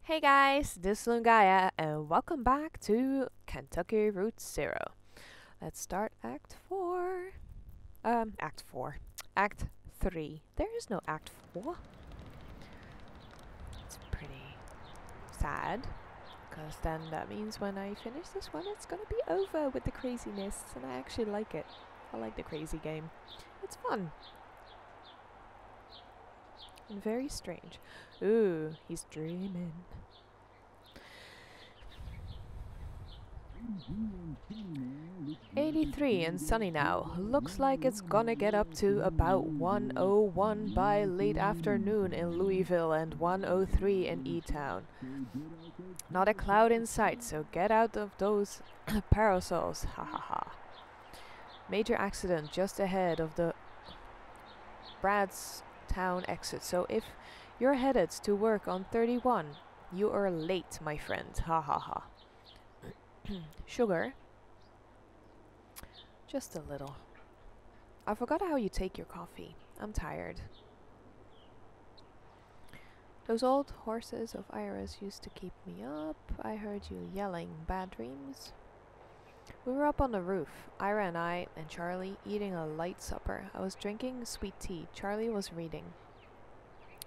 Hey guys, this is Lungaya and welcome back to Kentucky Route Zero. Let's start Act 4. Act 4. Act 3. There is no Act 4. It's pretty sad, because then that means when I finish this one it's gonna be over with the craziness, and I actually like it. I like the crazy game. It's fun. And very strange. Ooh, he's dreaming. 83 and sunny now. Looks like it's gonna get up to about 101 by late afternoon in Louisville and 103 in E-Town. Not a cloud in sight, so get out of those parasols. Ha ha ha. Major accident just ahead of the Bradstown exit, so if you're headed to work on 31, you are late, my friend. Ha ha ha. Sugar? Just a little. I forgot how you take your coffee. I'm tired. Those old horses of Ira's used to keep me up. I heard you yelling. Bad dreams? We were up on the roof, Ira and I and Charlie, eating a light supper. I was drinking sweet tea. Charlie was reading.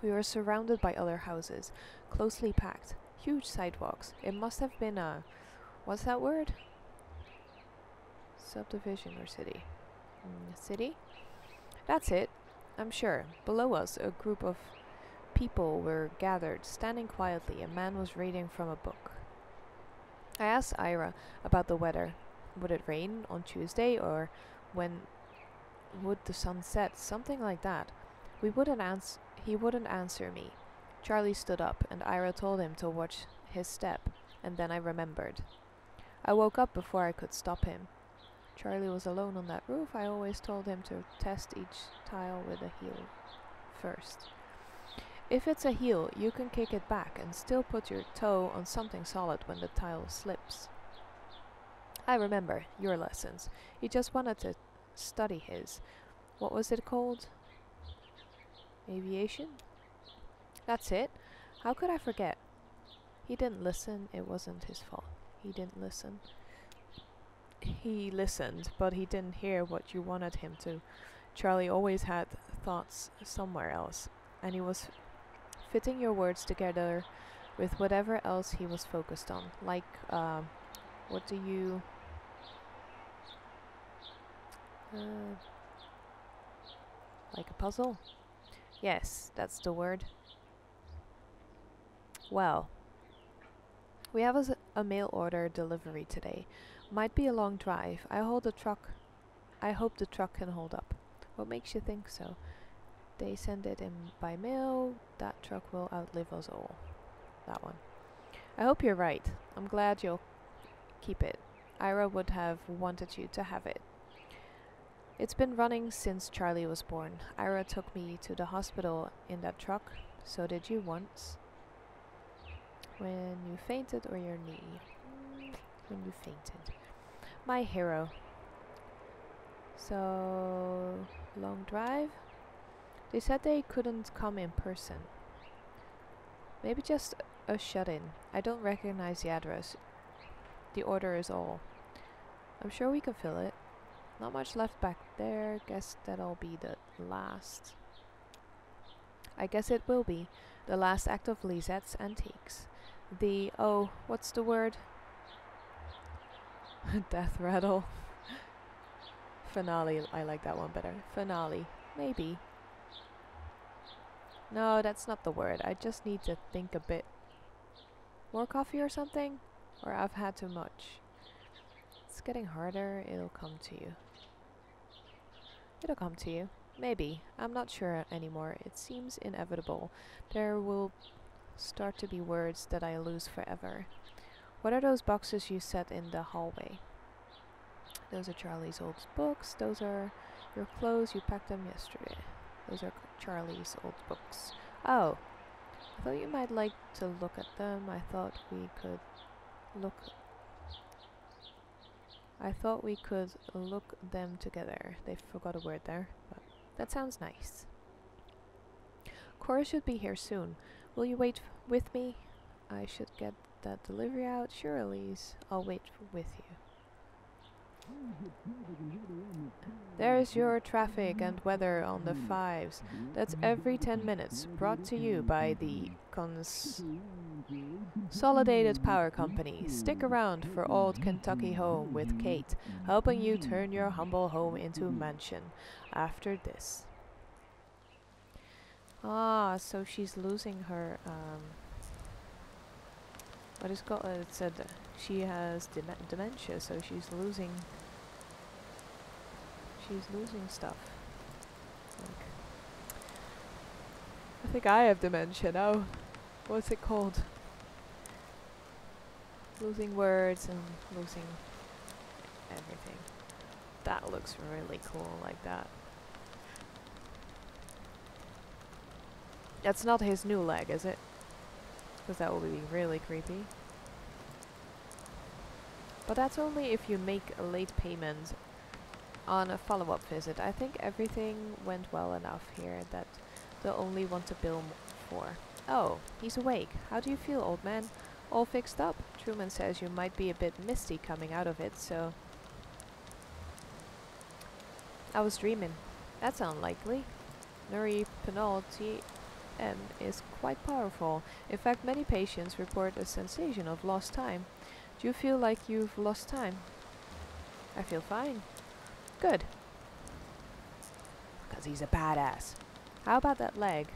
We were surrounded by other houses, closely packed. Huge sidewalks. It must have been a... what's that word? Subdivision or city? City? That's it, I'm sure. Below us, a group of people were gathered, standing quietly. A man was reading from a book. I asked Ira about the weather. Would it rain on Tuesday, or when would the sun set? Something like that. He wouldn't answer me. Charlie stood up, and Ira told him to watch his step, and then I remembered. I woke up before I could stop him. Charlie was alone on that roof. I always told him to test each tile with a heel first. If it's a heel, you can kick it back and still put your toe on something solid when the tile slips. I remember your lessons. He just wanted to study his. What was it called? Aviation? That's it. How could I forget? He didn't listen. It wasn't his fault. He didn't listen. He listened, but he didn't hear what you wanted him to. Charlie always had thoughts somewhere else, and he was fitting your words together with whatever else he was focused on. Like, what do you... like a puzzle? Yes, that's the word. Well, we have a mail order delivery today. Might be a long drive. I hope the truck can hold up. What makes you think so? They send it in by mail. That truck will outlive us all. That one. I hope you're right. I'm glad you'll keep it. Ira would have wanted you to have it. It's been running since Charlie was born. Ira took me to the hospital in that truck. So did you once. When you fainted, or your knee? When you fainted. My hero. So, long drive? They said they couldn't come in person. Maybe just a shut-in. I don't recognize the address. The order is all. I'm sure we can fill it. Not much left back there. Guess that'll be the last. I guess it will be the last act of Lisette's Antiques. The, oh, what's the word? Death rattle. Finale. I like that one better. Finale. Maybe. No, that's not the word. I just need to think a bit. More coffee or something? Or I've had too much. It's getting harder. It'll come to you. It'll come to you. Maybe. I'm not sure anymore. It seems inevitable. There will start to be words that I lose forever. What are those boxes you set in the hallway? Those are Charlie's old books. Those are your clothes. You packed them yesterday. Those are Charlie's old books. Oh, I thought you might like to look at them. I thought we could look them together. They forgot a word there, but that sounds nice. Cora should be here soon. Will you wait with me? I should get that delivery out. Sure, Elise. I'll wait with you. There's your traffic and weather on the fives. That's every 10 minutes. Brought to you by the Consolidated Power Company. Stick around for Old Kentucky Home with Kate, helping you turn your humble home into a mansion after this. Ah, so she's losing her, what is called, it said she has dementia, so she's losing stuff. Like, I think I have dementia now. What's it called? Losing words and losing everything. That looks really cool like that. That's not his new leg, is it? Because that will be really creepy. But that's only if you make a late payment on a follow-up visit. I think everything went well enough here that they'll only want to bill for. Oh, he's awake. How do you feel, old man? All fixed up? Truman says you might be a bit misty coming out of it, so... I was dreaming. That's unlikely. Noripinol TM is quite powerful. In fact, many patients report a sensation of lost time. Do you feel like you've lost time? I feel fine. Good. Because he's a badass. How about that leg?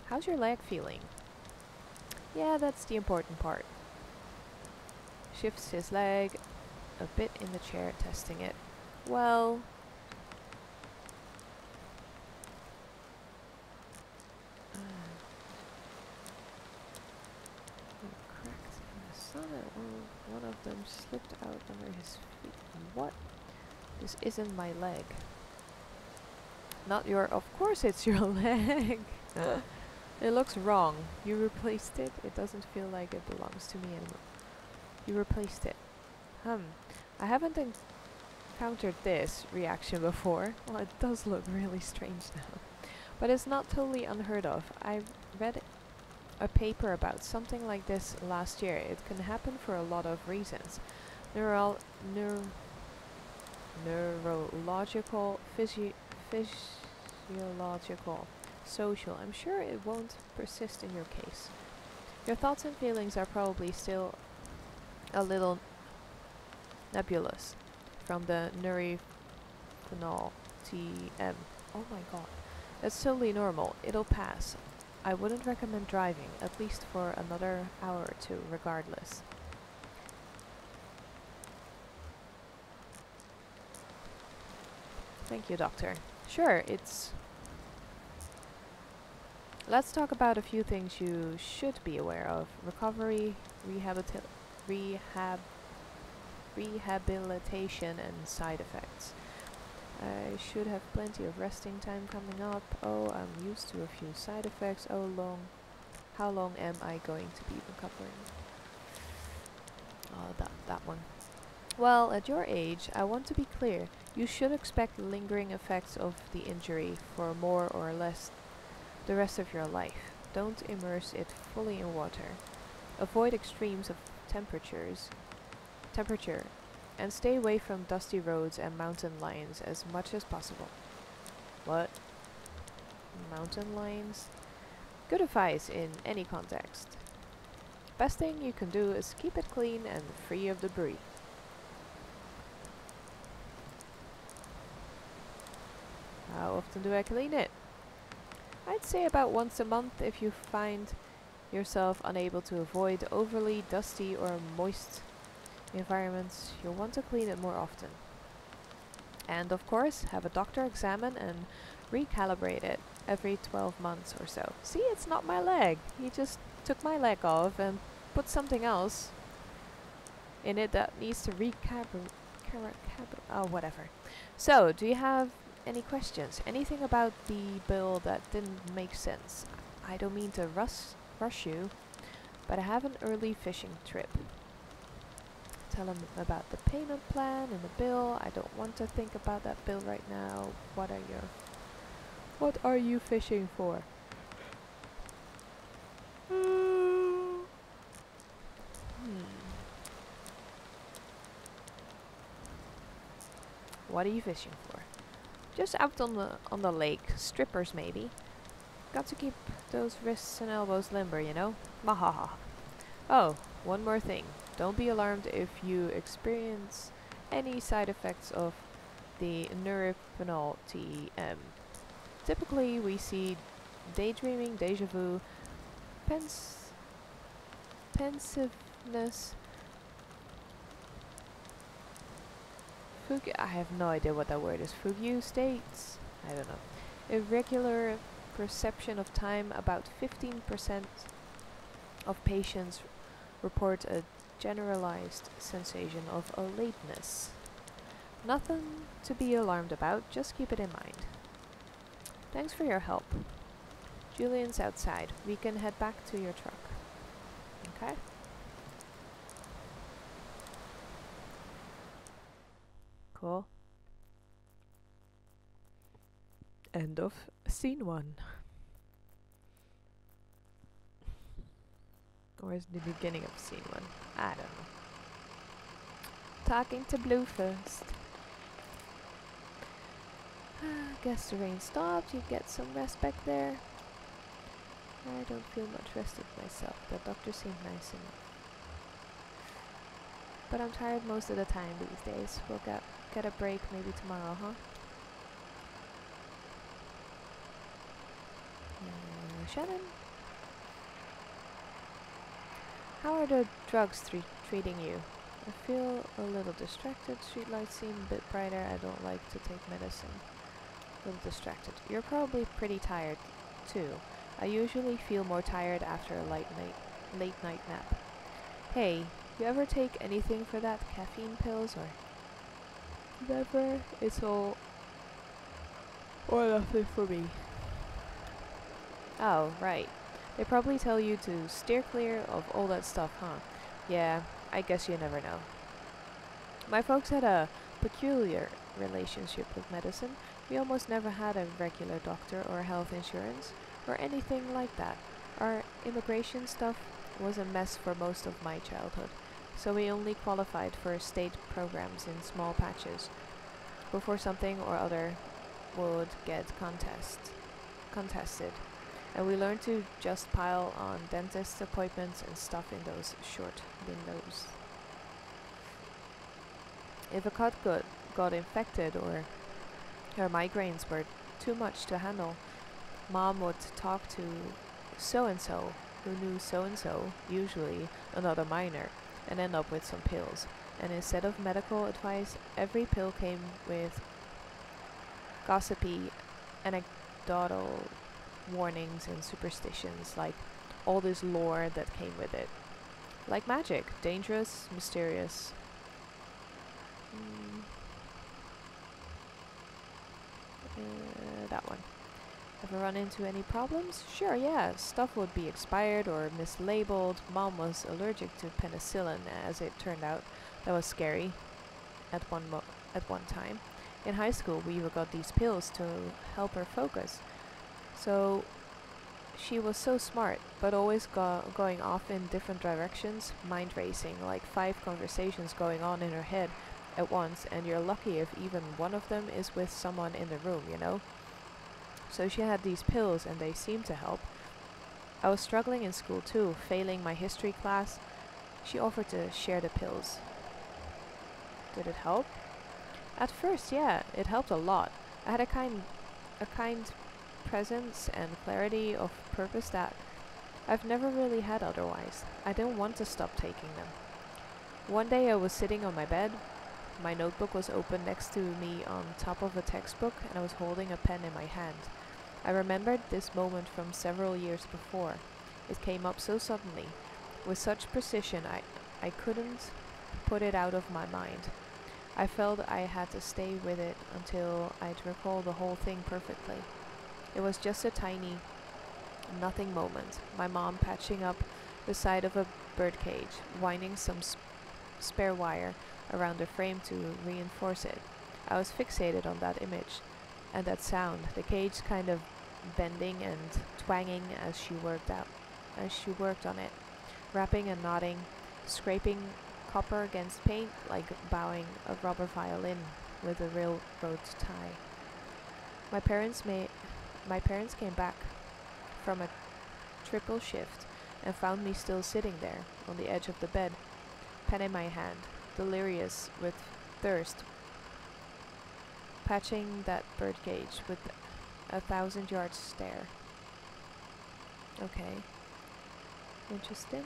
How's your leg feeling? Yeah, that's the important part. Shifts his leg a bit in the chair, testing it. Well... cracked in the sun and one of them slipped out under his feet. What? This isn't my leg. Not your... Of course it's your leg! It looks wrong. You replaced it? It doesn't feel like it belongs to me anymore. You replaced it. I haven't encountered this reaction before. Well, it does look really strange now. But it's not totally unheard of. I read a paper about something like this last year. It can happen for a lot of reasons. Neurological, physiological, social. I'm sure it won't persist in your case. Your thoughts and feelings are probably still a little nebulous from the Noripinol TM. Oh my god. That's totally normal. It'll pass. I wouldn't recommend driving, at least for another hour or two, regardless. Thank you, doctor. Sure, it's... Let's talk about a few things you should be aware of. Recovery, rehabilitation, and side effects. I should have plenty of resting time coming up. Oh, I'm used to a few side effects. Oh, how long am I going to be recovering? Oh, that one. Well, at your age, I want to be clear. You should expect lingering effects of the injury for more or less the rest of your life. Don't immerse it fully in water. Avoid extremes of temperature, and stay away from dusty roads and mountain lions as much as possible. What? Mountain lions? Good advice in any context. Best thing you can do is keep it clean and free of debris. How often do I clean it? I'd say about once a month. If you find yourself unable to avoid overly dusty or moist environments, you'll want to clean it more often. And of course, have a doctor examine and recalibrate it every 12 months or so. See, it's not my leg. He just took my leg off and put something else in it that needs to oh, whatever. So, do you have any questions? Anything about the bill that didn't make sense? I don't mean to rush you, but I have an early fishing trip. Tell him about the payment plan and the bill. I don't want to think about that bill right now. What are you fishing for? What are you fishing for? Just out on the lake. Strippers, maybe. Got to keep those wrists and elbows limber, you know? Mahaha. Oh, one more thing. Don't be alarmed if you experience any side effects of the Nuropenol TM. Typically, we see daydreaming, deja vu, pensiveness, I have no idea what that word is. Fugue states? I don't know. Irregular perception of time. About 15% of patients report a generalized sensation of a lateness. Nothing to be alarmed about, just keep it in mind. Thanks for your help. Julian's outside. We can head back to your truck. Okay? Cool. End of scene 1. Or is the beginning of scene 1? I don't know. Talking to Blue first. Guess the rain stopped. You get some rest back there. I don't feel much rested myself. The doctor seemed nice enough. But I'm tired most of the time these days. We'll get a break maybe tomorrow, huh? Shannon? How are the drugs treating you? I feel a little distracted. Streetlights seem a bit brighter. I don't like to take medicine. A little distracted. You're probably pretty tired, too. I usually feel more tired after a late night nap. Hey, you ever take anything for that? Caffeine pills or... Never. It's all... or nothing for me. Oh, right. They probably tell you to steer clear of all that stuff, huh? Yeah, I guess you never know. My folks had a peculiar relationship with medicine. We almost never had a regular doctor or health insurance or anything like that. Our immigration stuff was a mess for most of my childhood, so we only qualified for state programs in small patches before something or other would get contested. And we learned to just pile on dentist appointments and stuff in those short windows. If a cut got infected or her migraines were too much to handle, Mom would talk to so-and-so who knew so-and-so, usually another minor, and end up with some pills. And instead of medical advice, every pill came with gossipy, anecdotal warnings and superstitions, like all this lore that came with it. Like magic, dangerous, mysterious. That one. Ever run into any problems? Sure, yeah. Stuff would be expired or mislabeled. Mom was allergic to penicillin, as it turned out. That was scary at one time. In high school, we got these pills to help her focus. So she was so smart, but always going off in different directions, mind racing, like 5 conversations going on in her head at once, and you're lucky if even one of them is with someone in the room, you know? So she had these pills and they seemed to help. I was struggling in school too, failing my history class. She offered to share the pills. Did it help? At first, yeah, it helped a lot. I had a kind presence and clarity of purpose that I've never really had otherwise. I didn't want to stop taking them. One day I was sitting on my bed. My notebook was open next to me on top of a textbook, and I was holding a pen in my hand. I remembered this moment from several years before. It came up so suddenly, with such precision I couldn't put it out of my mind. I felt I had to stay with it until I'd recall the whole thing perfectly. It was just a tiny, nothing moment. My mom patching up the side of a birdcage, winding some spare wire around the frame to reinforce it. I was fixated on that image and that sound, the cage kind of bending and twanging as she worked on it, rapping and nodding, scraping copper against paint like bowing a rubber violin with a railroad tie. My parents came back from a triple shift and found me still sitting there on the edge of the bed, pen in my hand, delirious with thirst, patching that birdcage with a 1,000-yard stare. Okay. Interesting.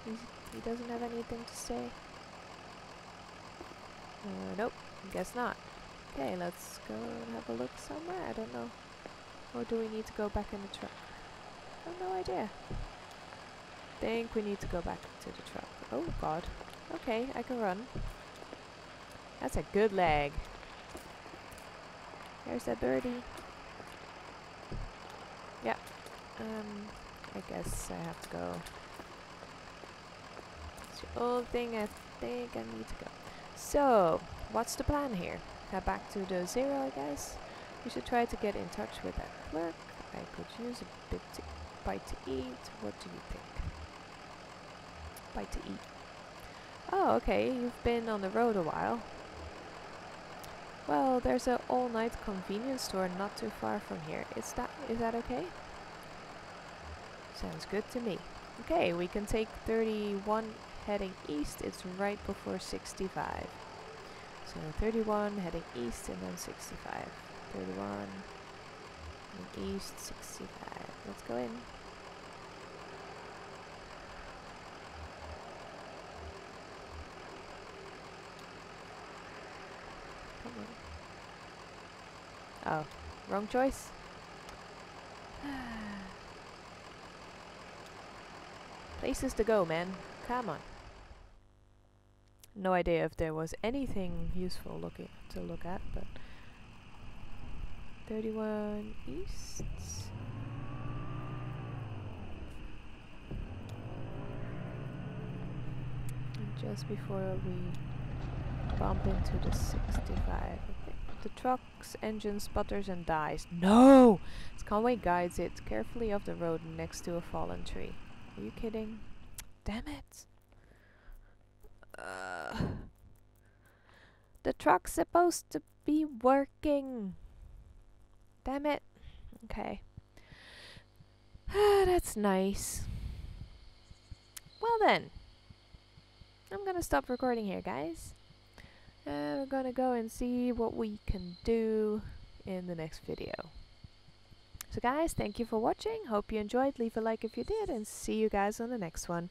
He doesn't have anything to say. Nope, guess not. Okay, let's go and have a look somewhere. I don't know. Or do we need to go back in the truck? I have no idea. Think we need to go back to the truck. Oh god. Okay, I can run. That's a good leg. There's that birdie. Yep. I guess I have to go. It's the old thing, I think I need to go. So, what's the plan here? Head back to the Zero, I guess. We should try to get in touch with that clerk. I could use a bite to eat. What do you think? Bite to eat. Oh, okay, you've been on the road a while. Well, there's an all-night convenience store not too far from here. Is that okay? Sounds good to me. Okay, we can take 31 heading east. It's right before 65. So 31 heading east and then 65. 31 heading east, 65. Let's go in. Come on. Oh, wrong choice. Places to go, man. Come on. No idea if there was anything useful to look at, but 31 east. And just before we bump into the 65, I think. The truck's engine sputters and dies. No! Conway guides it carefully off the road next to a fallen tree. Are you kidding? Damn it! The truck's supposed to be working. Damn it. Okay. That's nice. Well then. I'm gonna stop recording here, guys. We're gonna go and see what we can do in the next video. So guys, thank you for watching. Hope you enjoyed. Leave a like if you did, and see you guys on the next one.